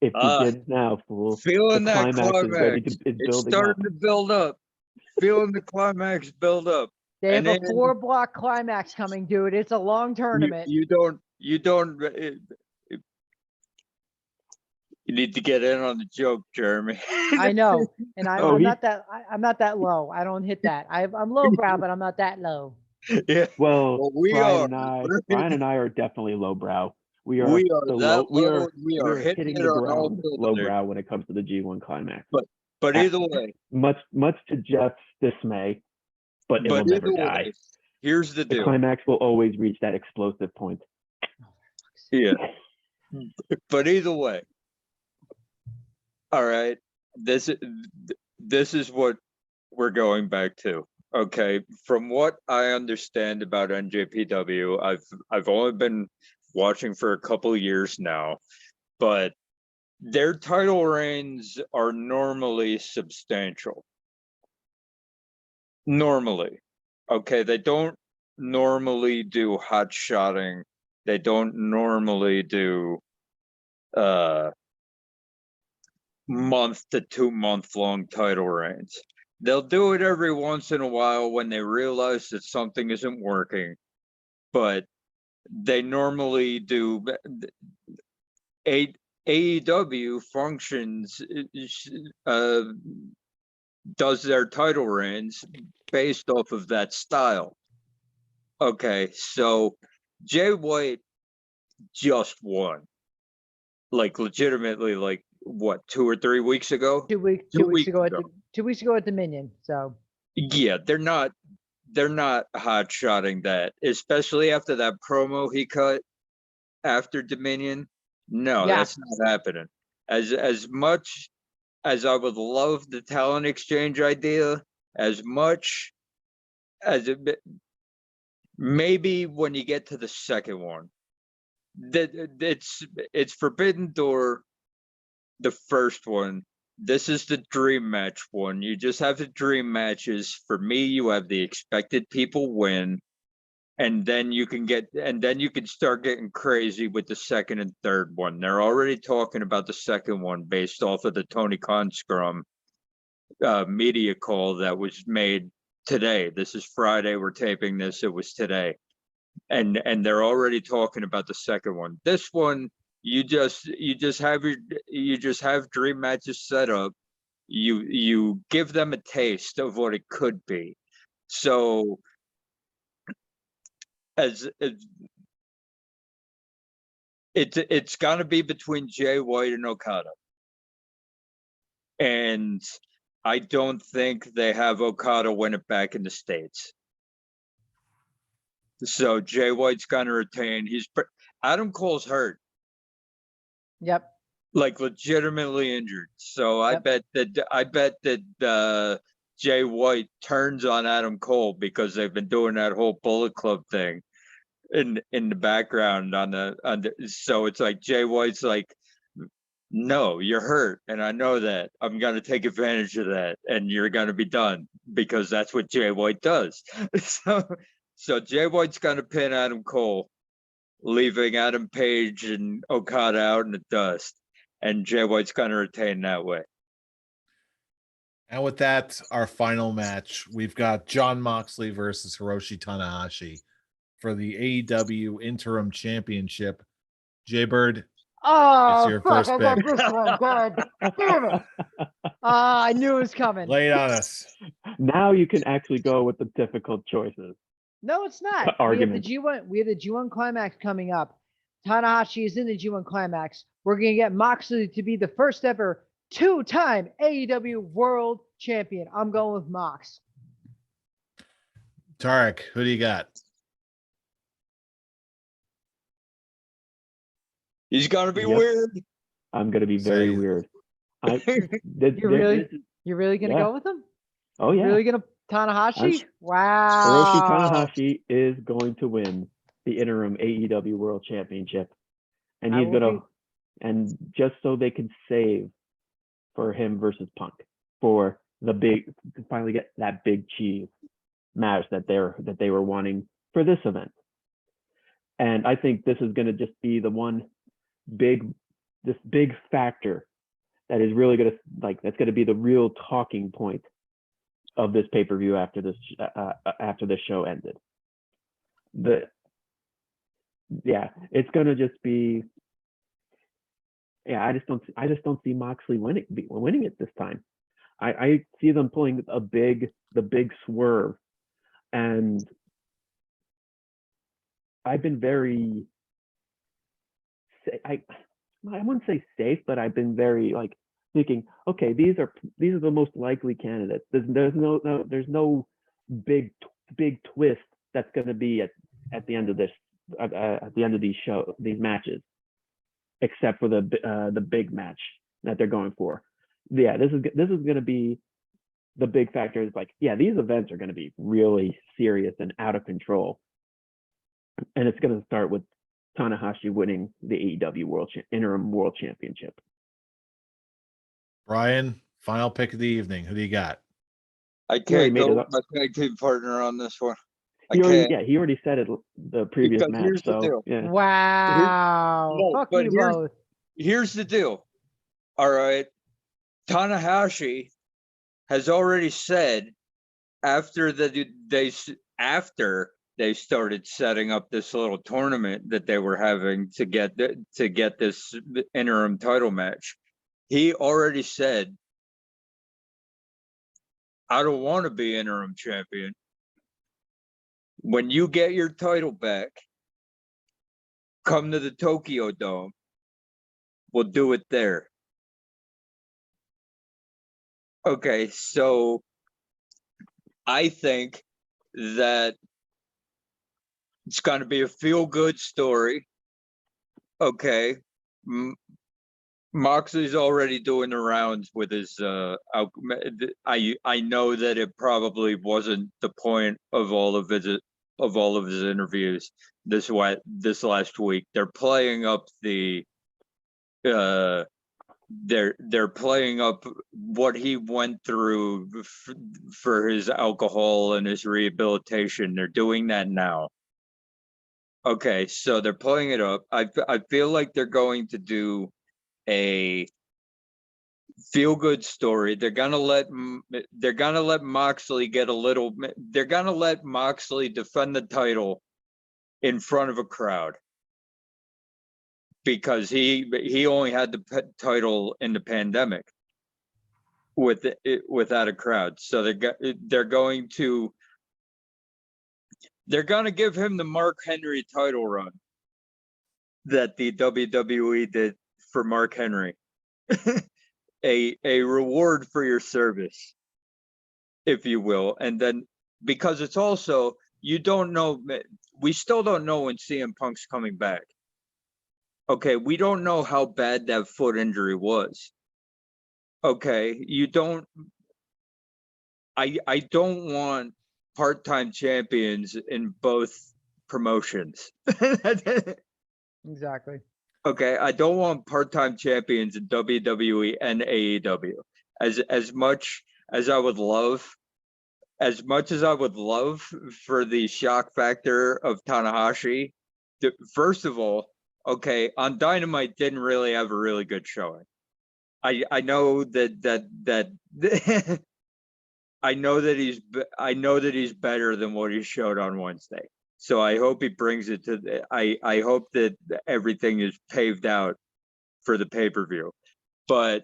It begins now, fool. Feeling The that climax is ready climax. to. It's It's building up. starting to build up. Feeling the climax build up. They have And a then 4-block climax coming, dude. It's a long tournament. You don't. You need to get in on the joke, Jeremy. I know, and Oh, I'm not that. I'm not that low. I don't hit that. I'm lowbrow, but I'm not that low. Yeah. Well, we Brian are. and I are definitely lowbrow. We are We are the that we low. are We are hitting hitting it the on all ground cylinders. lowbrow when it comes to the G1 climax. But either way, Much to Jeff's dismay, but it will either never die. way, here's the The deal. climax will always reach that explosive point. Yeah. But either way, all right. This is what we're going back to. Okay, from what I understand about NJPW, I've only been watching for a couple of years now, but their title reigns are normally substantial. Normally, okay, they don't normally do hot shotting. They don't normally do month to 2 month long title reigns. They'll do it every once in a while when they realize that something isn't working, but they normally do. AEW functions, does their title reigns based off of that style. Okay, so Jay White just won, like legitimately, like what, 2 or 3 weeks ago? 2 weeks. 2 weeks ago at 2 weeks ago at Dominion. So yeah, they're not hot shotting that, especially after that promo he cut after Dominion. No, Yeah. that's not happening. As much as I would love the talent exchange idea, as much as maybe when you get to the second one, that it's Forbidden Door, the first one. This is the dream match one. You just have the dream matches. For me, you have the expected people win, and then you can start getting crazy with the second and third one. They're already talking about the second one based off of the Tony Khan Scrum media call that was made today. This is Friday. We're taping this. It was today, and they're already talking about the second one. This one, you just have dream matches set up. You give them a taste of what it could be. So as it's gonna be between Jay White and Okada, and I don't think they have Okada win it back in the States. So Jay White's gonna retain. Adam Cole's hurt. yep. Like legitimately injured. So Yep. I bet that Jay White turns on Adam Cole because they've been doing that whole Bullet Club thing in the background on the so it's like Jay White's like, no, you're hurt, and I know that. I'm gonna take advantage of that, and you're gonna be done, because that's what Jay White does. So Jay White's gonna pin Adam Cole, leaving Adam Page and Okada out in the dust. And Jay White's going to retain that way. And with that, our final match, we've got Jon Moxley versus Hiroshi Tanahashi for the AEW Interim Championship. Jaybird, Oh, it's your fuck, first I got pick. this one. God damn it. I knew it was coming. Lay it on us. Now you can actually go with the difficult choices. No, it's not. Argument. We have the G1 climax coming up. Tanahashi is in the G1 climax. We're gonna get Moxley to be the first ever 2-time AEW World Champion. I'm going with Mox. Tarek, who do you got? He's going to be Yep. weird. I'm gonna be very Say it. weird. You're really gonna Yeah. go with him? Oh yeah. Really gonna Tanahashi? Hiroshi Wow. Tanahashi is going to win the interim AEW World Championship, and I he's will gonna, and just so they can save for him versus Punk for the big, to finally get that big cheese match that they were wanting for this event. And I think this is going to just be the one big factor that is really going to, like, that's going to be the real talking point of this pay-per-view after this show ended. It's going to just be, I just don't see Moxley winning it this time. I see them pulling the big swerve, and I've been very, I wouldn't say safe, but I've been very, like, thinking, okay, these are the most likely candidates. There's no big twist that's going to be at the end of this at the end of these matches, except for the big match that they're going for. Yeah, this is going to be the big factor. Is like, yeah, these events are going to be really serious and out of control, and it's going to start with Tanahashi winning the AEW interim World Championship. Brian, final pick of the evening. Who do you got? I He already can't made go it with up. my tag team partner on this one. He already said it the previous Because match. here's the So deal. yeah, Wow. No, Fuck but you both. Here's the deal. All right. Tanahashi has already said after they started setting up this little tournament that they were having to get this interim title match. He already said, I don't want to be interim champion. When you get your title back, come to the Tokyo Dome. We'll do it there. Okay, so I think that it's going to be a feel-good story. Okay. Moxley's already doing the rounds with his I know that it probably wasn't the point of all of his interviews this last week. They're playing up they're playing up what he went through for his alcohol and his rehabilitation. They're doing that now. Okay, so they're playing it up. I feel like they're going to do a feel-good story. They're gonna let Moxley get a little. They're gonna let Moxley defend the title in front of a crowd because he only had the title in the pandemic without a crowd. So they're going to give him the Mark Henry title run that the WWE did for Mark Henry. a reward for your service, if you will. And then because it's also, you don't know, we still don't know when CM Punk's coming back. Okay, we don't know how bad that foot injury was. Okay, I don't want part-time champions in both promotions. Exactly. Okay, I don't want part-time champions in WWE and AEW. As much as I would love for the shock factor of Tanahashi, first of all, okay, on Dynamite didn't really have a really good showing. I know that I know that he's better than what he showed on Wednesday. So I hope he brings it to I hope that everything is paved out for the pay-per-view. But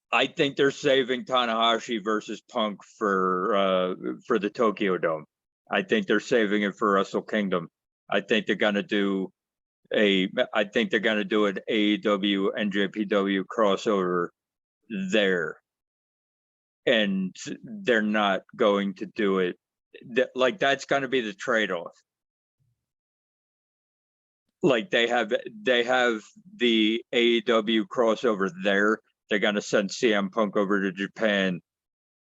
I think they're saving Tanahashi versus Punk for the Tokyo Dome. I think they're saving it for Wrestle Kingdom. I think they're gonna do an AEW NJPW crossover there. And they're not going to do it. Like, that's going to be the trade-off. Like, they have the AEW crossover there. They're going to send CM Punk over to Japan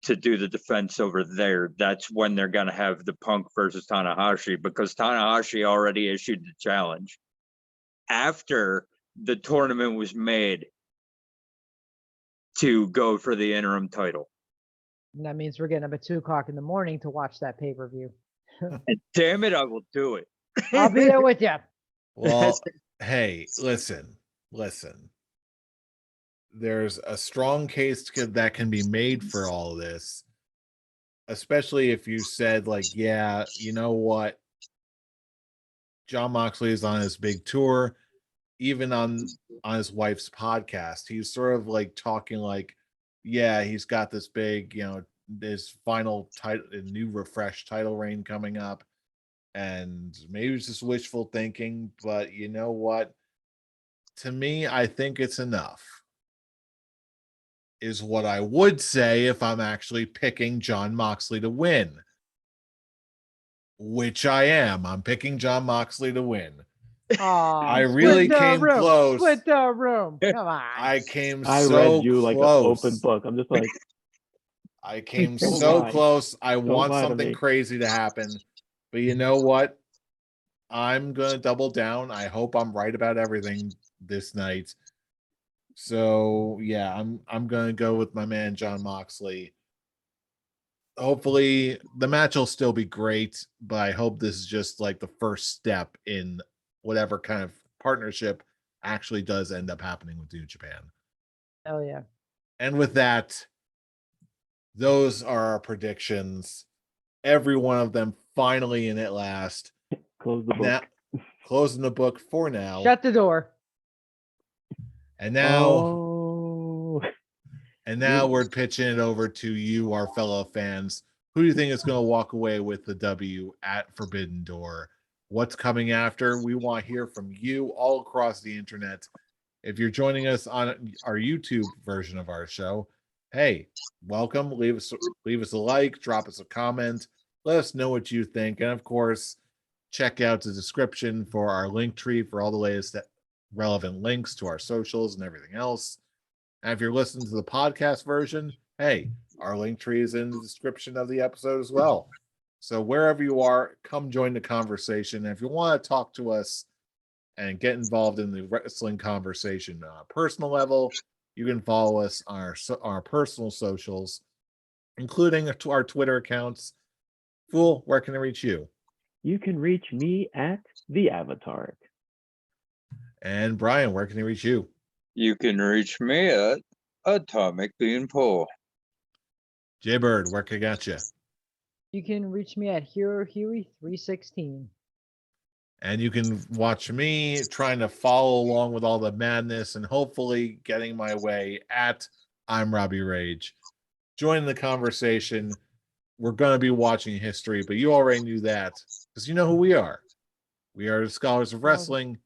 to do the defense over there, that's when they're going to have the Punk versus Tanahashi, because Tanahashi already issued the challenge after the tournament was made to go for the interim title. And that means we're getting up at 2:00 in the morning to watch that pay-per-view. And damn it, I will do it. I'll be there with you. Well, hey, listen. There's a strong case that can be made for all of this, especially if you said, like, yeah, you know what? Jon Moxley is on his big tour, even on his wife's podcast. He's sort of like talking like, yeah, he's got this big, his final title, new refreshed title reign coming up. And maybe it's just wishful thinking, but you know what? To me, I think it's enough, is what I would say if I'm actually picking Jon Moxley to win. Which I am. I'm picking Jon Moxley to win. I really came close. Split the room. Come on. I came I so read you close. like an open book. I'm just like, I came Don't so lie. close. I Don't want lie to something me. crazy to happen. But you know what? I'm going to double down. I hope I'm right about everything this night. So, yeah, I'm going to go with my man Jon Moxley. Hopefully the match will still be great, but I hope this is just like the first step in whatever kind of partnership actually does end up happening with New Japan. Hell yeah. And with that, those are our predictions. Every one of them finally in at last. close the book. Now, closing the book for now. Shut the door. And now, Oh. we're pitching it over to you, our fellow fans. Who do you think is going to walk away with the W at Forbidden Door? What's coming after? We want to hear from you all across the internet. If you're joining us on our YouTube version of our show, hey, welcome. Leave us a like, drop us a comment. Let us know what you think. And of course, check out the description for our link tree for all the latest relevant links to our socials and everything else. And if you're listening to the podcast version, hey, our link tree is in the description of the episode as well. So wherever you are, come join the conversation. And if you want to talk to us and get involved in the wrestling conversation on a personal level, you can follow us on our personal socials, including our Twitter accounts. Fool, where can I reach you? You can reach me at the Avatar. And Brian, where can I reach you? You can reach me at Atomic Beanpole. Jaybird, where can I get you? You can reach me at HeroHuey316. And you can watch me trying to follow along with all the madness and hopefully getting my way at I'm Robbie Rage. Join the conversation. We're going to be watching history, but you already knew that because you know who we are. We are the Scholars of Wrestling,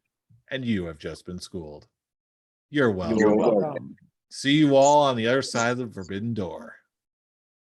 and you have just been schooled. You're welcome. You're welcome. See you all on the other side of the Forbidden Door.